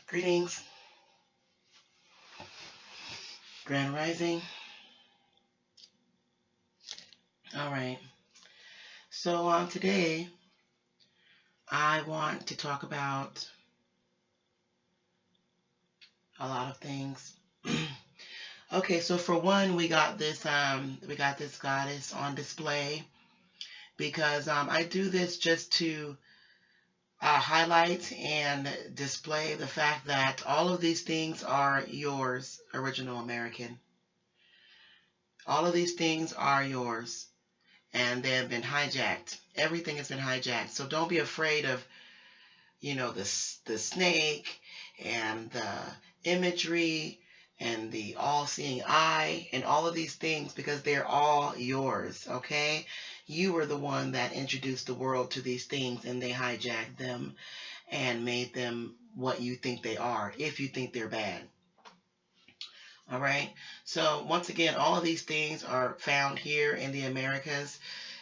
Greetings, Grand Rising. All right. So today I want to talk about a lot of things. Okay, so for one, we got this goddess on display because I do this just to highlight and display the fact that all of these things are yours, original American. All of these things are yours, and they have been hijacked. Everything has been hijacked. So don't be afraid of the snake and the imagery and the all-seeing eye and all of these things, because they're all yours. Okay, you were the one that introduced the world to these things, and they hijacked them and made them what you think they are, if you think they're bad. All right, so once again, all of these things are found here in the Americas.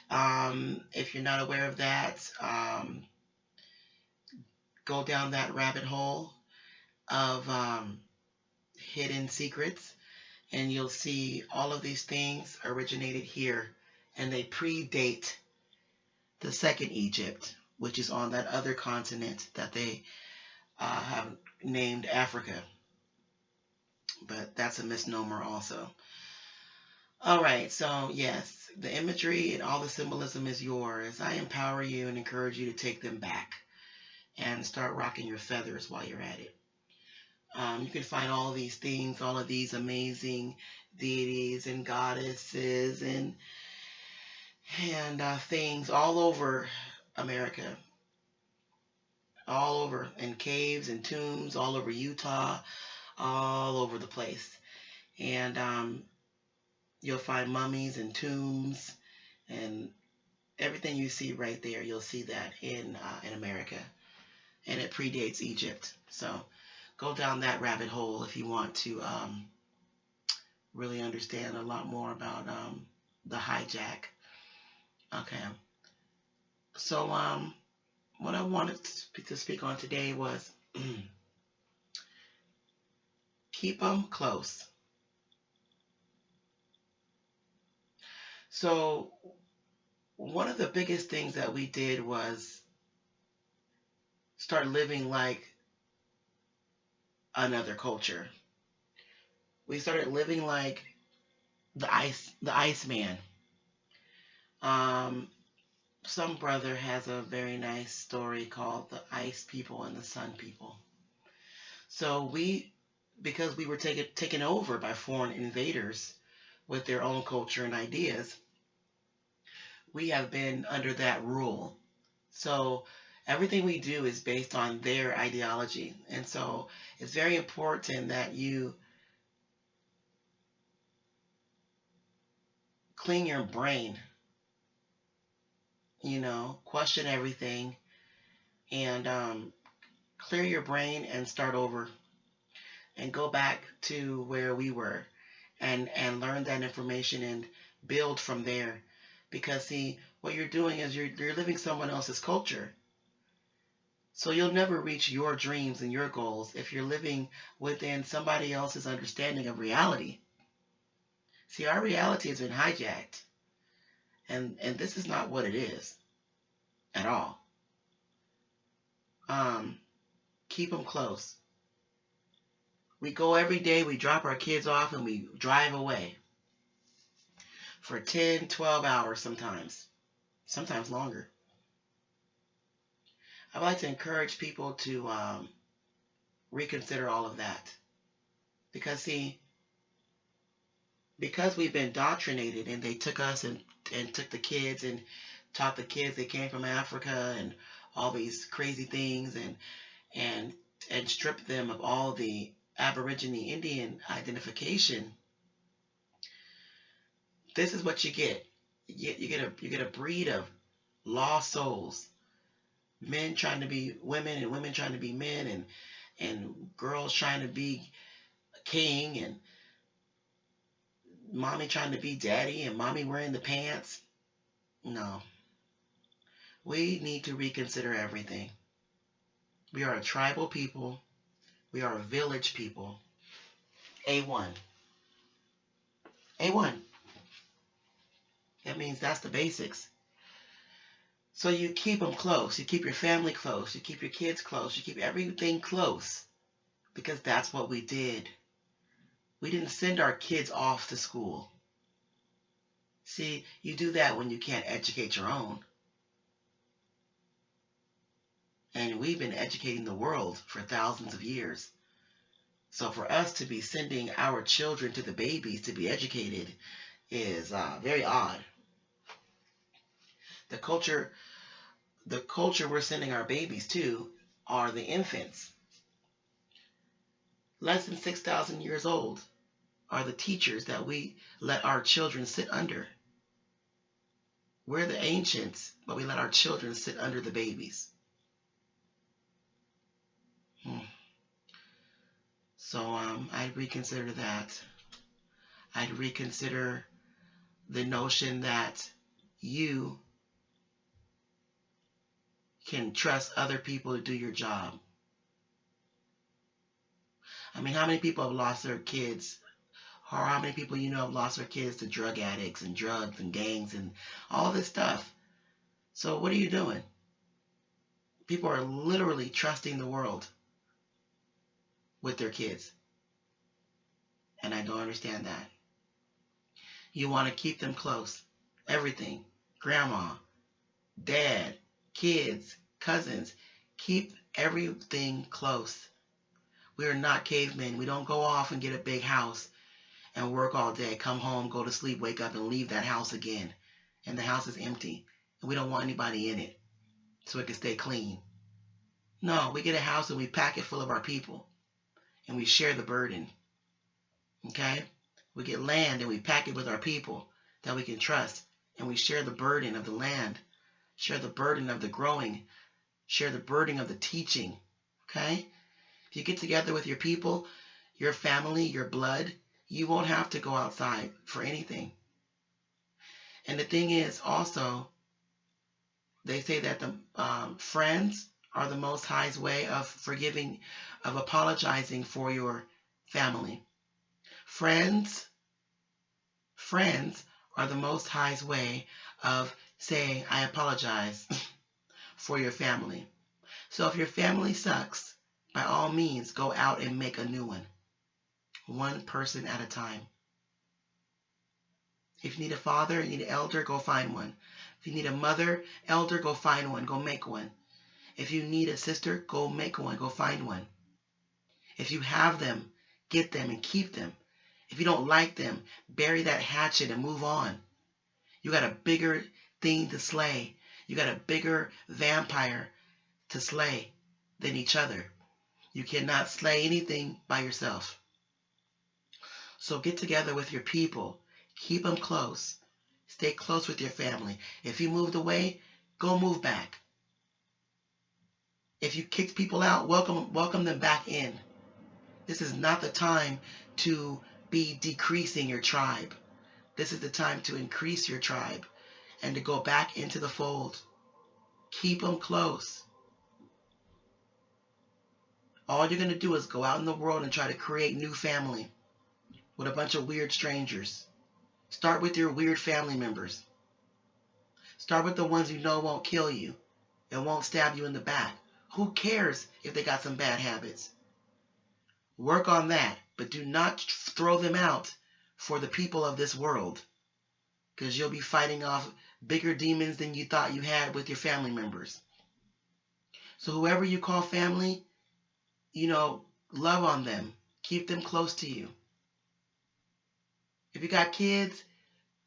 If you're not aware of that, go down that rabbit hole of hidden secrets, and you'll see all of these things originated here, and they predate the second Egypt, which is on that other continent that they have named Africa. But that's a misnomer also. All right, so yes, the imagery and all the symbolism is yours. I empower you and encourage you to take them back and start rocking your feathers while you're at it. You can find all of these things, all of these amazing deities and goddesses and things all over America, all over, in caves and tombs, all over Utah, all over the place. And you'll find mummies and tombs and everything you see right there. You'll see that in America, and it predates Egypt. So go down that rabbit hole if you want to really understand a lot more about the hijack. Okay. So what I wanted to speak on today was keep them close. So one of the biggest things that we did was start living like another culture. We started living like the Iceman. Um, some brother has a very nice story called the Ice People and the Sun People. So because we were taken over by foreign invaders with their own culture and ideas, we have been under that rule. So everything we do is based on their ideology. And so it's very important that you clean your brain, question everything, and clear your brain and start over and go back to where we were, and learn that information and build from there. Because see, what you're doing is you're living someone else's culture. So you'll never reach your dreams and your goals if you're living within somebody else's understanding of reality. See, our reality has been hijacked, and this is not what it is at all. Um, keep them close. We go every day, we drop our kids off, and we drive away for 10, 12 hours sometimes longer. I'd like to encourage people to reconsider all of that. Because, see, because we've been indoctrinated, and they took us and took the kids and taught the kids they came from Africa and all these crazy things, and and stripped them of all the Aborigine Indian identification. This is what you get. You get a breed of lost souls, men trying to be women and women trying to be men, and girls trying to be king, and mommy trying to be daddy, and mommy wearing the pants. No, we need to reconsider everything. We are a tribal people. We are a village people. A1. A1. That means that's the basics. So you keep them close. You keep your family close. You keep your kids close. You keep everything close because that's what we did. We didn't send our kids off to school. See, you do that when you can't educate your own. And we've been educating the world for thousands of years. So for us to be sending our children to the babies to be educated is very odd. The culture, the culture we're sending our babies to are the infants. Less than 6,000 years old are the teachers that we let our children sit under. We're the ancients, but we let our children sit under the babies. So I'd reconsider that. I'd reconsider the notion that you can trust other people to do your job. I mean, how many people have lost their kids? Or how many people you know have lost their kids to drug addicts and drugs and gangs and all this stuff? So what are you doing? People are literally trusting the world with their kids. And I don't understand that. You want to keep them close. Everything. Grandma, dad, kids, cousins. Keep everything close. We are not cavemen. We don't go off and get a big house and work all day, come home, go to sleep, wake up, and leave that house again. And the house is empty. And we don't want anybody in it so it can stay clean. No, we get a house and we pack it full of our people. And we share the burden. Okay? We get land and we pack it with our people that we can trust. And we share the burden of the land. Share the burden of the growing. Share the burden of the teaching. Okay? If you get together with your people, your family, your blood, you won't have to go outside for anything. And the thing is also, they say that the friends are the Most High's way of forgiving, of apologizing for your family. Friends are the Most High's way of saying, I apologize for your family. So if your family sucks, by all means, go out and make a new one. One person at a time. If you need a father, you need an elder, go find one. If you need a mother, elder, go find one, go make one. If you need a sister, go make one, go find one. If you have them, get them and keep them. If you don't like them, bury that hatchet and move on. You got a bigger thing to slay. You got a bigger vampire to slay than each other. You cannot slay anything by yourself. So get together with your people. Keep them close. Stay close with your family. If you moved away, go move back. If you kicked people out, welcome them back in. This is not the time to be decreasing your tribe. This is the time to increase your tribe and to go back into the fold. Keep them close. All you're going to do is go out in the world and try to create new family with a bunch of weird strangers. Start with your weird family members. Start with the ones you know won't kill you and won't stab you in the back. Who cares if they got some bad habits? Work on that, but do not throw them out for the people of this world, because you'll be fighting off bigger demons than you thought you had with your family members. So whoever you call family, love on them. Keep them close to you. If you got kids,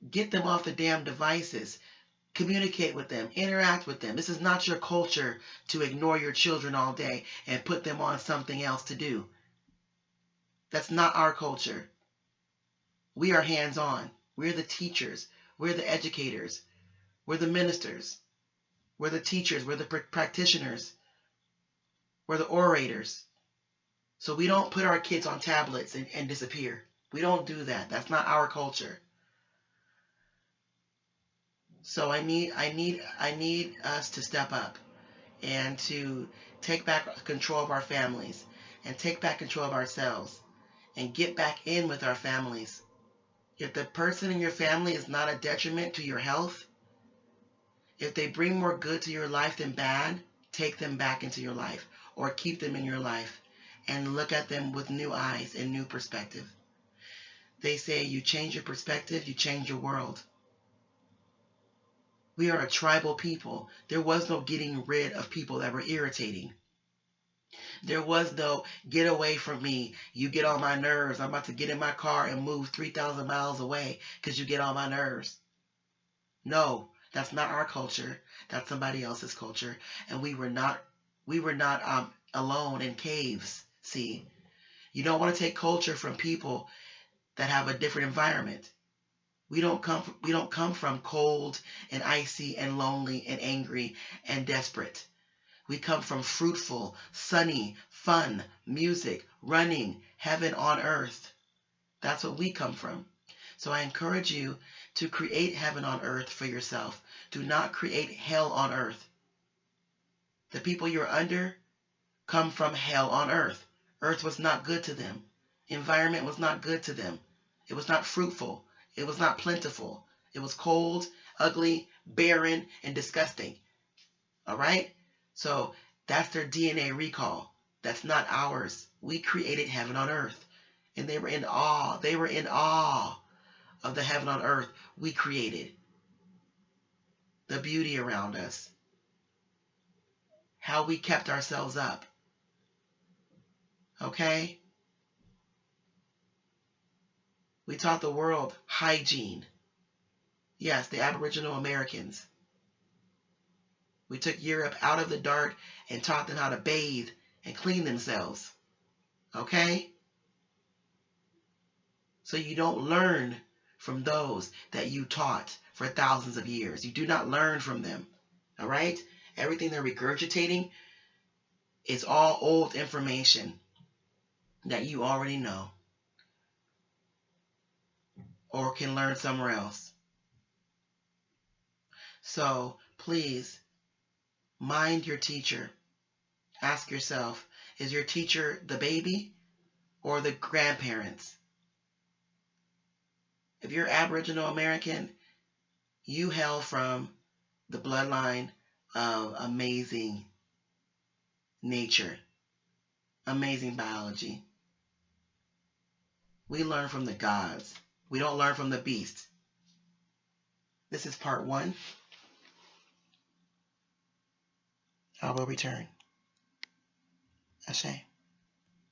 get them off the damn devices. Communicate with them. Interact with them. This is not your culture to ignore your children all day and put them on something else to do. That's not our culture. We are hands-on. We're the teachers. We're the educators. We're the ministers. We're the teachers. We're the practitioners. We're the orators. So we don't put our kids on tablets and disappear. We don't do that. That's not our culture. So I need us to step up and to take back control of our families. and take back control of ourselves and get back in with our families. If the person in your family is not a detriment to your health, if they bring more good to your life than bad, take them back into your life or keep them in your life and look at them with new eyes and new perspective. They say you change your perspective, you change your world. We are a tribal people. There was no getting rid of people that were irritating. There was no get away from me. You get on my nerves. I'm about to get in my car and move 3,000 miles away because you get on my nerves. No, that's not our culture. That's somebody else's culture. And we were not alone in caves. See, you don't want to take culture from people that have a different environment. We don't come from cold and icy and lonely and angry and desperate. We come from fruitful, sunny, fun, music, running, heaven on earth. That's what we come from. So I encourage you to create heaven on earth for yourself. Do not create hell on earth. The people you're under come from hell on earth. Earth was not good to them. Environment was not good to them. It was not fruitful. It was not plentiful. It was cold, ugly, barren, and disgusting. All right? So that's their DNA recall. That's not ours. We created heaven on earth. And they were in awe. They were in awe of the heaven on earth we created. The beauty around us. How we kept ourselves up. Okay? We taught the world hygiene. Yes, the Aboriginal Americans. We took Europe out of the dark and taught them how to bathe and clean themselves. Okay? So you don't learn from those that you taught for thousands of years. You do not learn from them. All right? Everything they're regurgitating is all old information that you already know or can learn somewhere else. So please mind your teacher. Ask yourself, is your teacher the baby or the grandparents? If you're Aboriginal American, you hail from the bloodline of amazing nature, amazing biology. We learn from the gods. We don't learn from the beasts. This is part 1. I will return. Ashe.